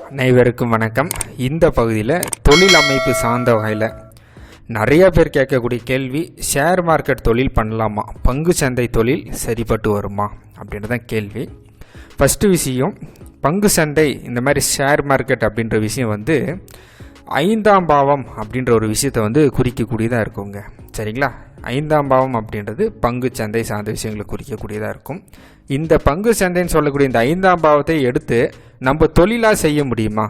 அனைவருக்கும் வணக்கம். இந்த பகுதியில் தொழில் அமைப்பு சார்ந்த வகையில் நிறைய பேர் கேட்கக்கூடிய கேள்வி, ஷேர் மார்க்கெட் தொழில் பண்ணலாமா, பங்கு சந்தை தொழில் சரிப்பட்டு வருமா அப்படின்றதான் கேள்வி. ஃபஸ்ட்டு விஷயம், பங்கு சந்தை இந்த மாதிரி ஷேர் மார்க்கெட் அப்படின்ற விஷயம் வந்து 5ஆம் பாவம் அப்படின்ற ஒரு விஷயத்தை குறிக்கக்கூடியதாக இருக்குங்க. சரிங்களா? 5ஆம் பாவம் அப்படின்றது பங்கு சந்தை சார்ந்த விஷயங்களை குறிக்கக்கூடியதாக இருக்கும். இந்த பங்கு சந்தைன்னு சொல்லக்கூடிய இந்த 5ஆம் பாவத்தை எடுத்து நம்ம தொழிலாக செய்ய முடியுமா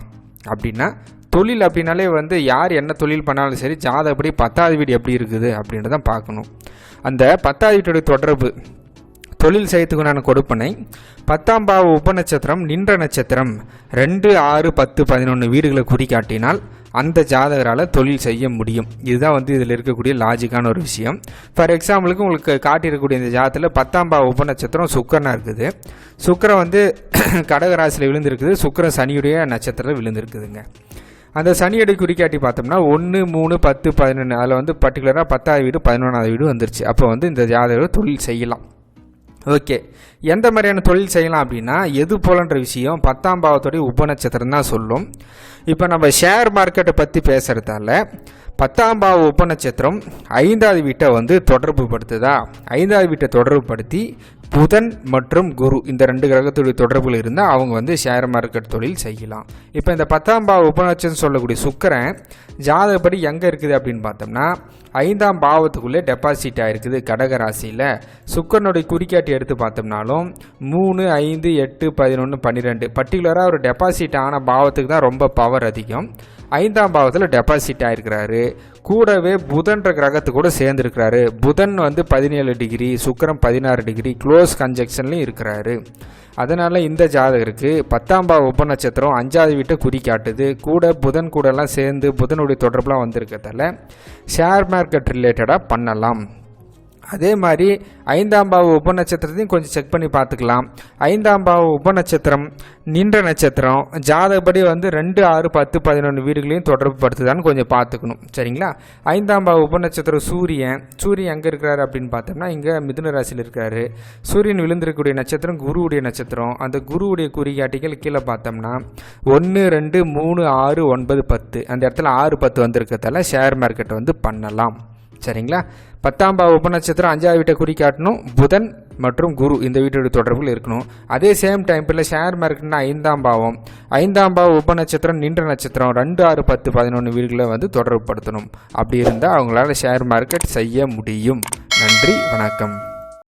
அப்படின்னா, தொழில் அப்படின்னாலே யார் என்ன தொழில் பண்ணாலும் சரி, ஜாதகப்படி 10வது வீடு எப்படி இருக்குது அப்படின்றதான் பார்க்கணும். அந்த 10வது வீட்டுடைய தொடர்பு தொழில் செய்யறதுக்குண்டான கொடுப்பனை 10ஆம் பாவ உபநட்சத்திரம் நின்ற நட்சத்திரம் 2, 6, 10, 11 வீடுகளை குறிக்காட்டினால் அந்த ஜாதகரால் தொழில் செய்ய முடியும். இதுதான் இதில் இருக்கக்கூடிய லாஜிக்கான ஒரு விஷயம். ஃபார் எக்ஸாம்பிளுக்கு உங்களுக்கு காட்டியிருக்கக்கூடிய இந்த ஜாதகத்தில் 10ஆம் பாவ உபநட்சத்திரம் சுக்கிரனாக இருக்குது. சுக்கிரன் கடகராசியில் விழுந்திருக்குது. சுக்கிரன் சனியுடைய நட்சத்திரத்தில் விழுந்திருக்குதுங்க. அந்த சனியடை குறிக்காட்டி பார்த்தோம்னா 1, 3, 10, 11 அதில் பர்டிகுலராக 10வது வீடு 11வது வீடு வந்துருச்சு. அப்போ இந்த ஜாதகர் தொழில் செய்யலாம். ஓகே, எந்த மாதிரியான தொழில் செய்யலாம் அப்படின்னா, எது போலன்ற விஷயம் 10ஆம் பாவத்துடைய உபநட்சத்திரம் தான் சொல்லும். இப்போ நம்ம ஷேர் மார்க்கெட்டை பற்றி பேசுகிறதால 10ஆம் பாவ உபநட்சத்திரம் 5வது வீட்டை தொடர்பு படுத்துதா, 5வது வீட்டை தொடர்பு படுத்தி புதன் மற்றும் குரு இந்த 2 கிரகத்துடைய தொடர்புகள் இருந்தால் அவங்க ஷேர் மார்க்கெட் தொழில் செய்யலாம். இப்போ இந்த 10ஆம் பாவ உபநட்சத்திரம் சொல்லக்கூடிய சுக்கிரன் ஜாதகப்படி எங்கே இருக்குது அப்படின்னு பார்த்தோம்னா, 5ஆம் பாவத்துக்குள்ளே டெபாசிட் ஆகிருக்குது கடகராசியில். சுக்கிரனுடைய குறிக்காட்டி எடுத்து பார்த்தோம்னாலும் 3, 5, 8, 11, 12 பர்டிகுலராக ஒரு டெபாசிட் ஆன பாவத்துக்கு தான் ரொம்ப பவர் அதிகம். 5ஆம் பாவத்தில் டெபாசிட் ஆகிருக்கிறாரு. கூடவே புதன்ற கிரகத்து கூட சேர்ந்துருக்கிறாரு. புதன் 17 டிகிரி, சுக்கிரன் 16 டிகிரி க்ளோஸ் கன்ஜெக்ஷன்லையும் இருக்கிறாரு. அதனால் இந்த ஜாதகருக்கு 10ஆம் பாவ உபநட்சத்திரம் 5வது வீட்டை குறிக்காட்டுது. கூட புதன் கூடலாம் சேர்ந்து புதனுடைய தொடர்புலாம் வந்திருக்கிறதால ஷேர் மார்க்கெட் ரிலேட்டடாக பண்ணலாம். அதே மாதிரி 5ஆம் பாவ உபநட்சத்திரத்தையும் கொஞ்சம் செக் பண்ணி பார்த்துக்கலாம். 5ஆம் பாவ உபநட்சத்திரம் நின்ற நட்சத்திரம் ஜாதகப்படி 2, 6, 10, 11 வீடுகளையும் தொடர்பு படுத்துதான்னு கொஞ்சம் பார்த்துக்கணும். சரிங்களா? 5ஆம் பாவ உபநட்சத்திரம் சூரியன் எங்கே இருக்கிறாரு அப்படின்னு பார்த்தோம்னா, இங்கே மிதுன ராசியில் இருக்காரு. சூரியன் விழுந்திருக்கக்கூடிய நட்சத்திரம் குருவுடைய நட்சத்திரம். அந்த குருவுடைய குறிகாட்டிகள் கீழே பார்த்தோம்னா 1, 2, 3, 6, 9, 10 அந்த இடத்துல 6, 10 வந்திருக்கிறதால ஷேர் மார்க்கெட் பண்ணலாம். சரிங்களா? 10ஆம் பாவ உபநட்சத்திரம் 5வது வீட்டை குறிக்காட்டணும். புதன் மற்றும் குரு இந்த வீட்டோட தொடர்புகள் இருக்கணும். அதே சேம் டைமில் ஷேர் மார்க்கெட்னா 5ஆம் பாவம் 5ஆம் பாவ உபநட்சத்திரம் நின்ற நட்சத்திரம் 2, 6, 10, 11 வீடுகளை தொடர்பு படுத்தணும். அப்படி இருந்தால் அவங்களால ஷேர் மார்க்கெட் செய்ய முடியும். நன்றி, வணக்கம்.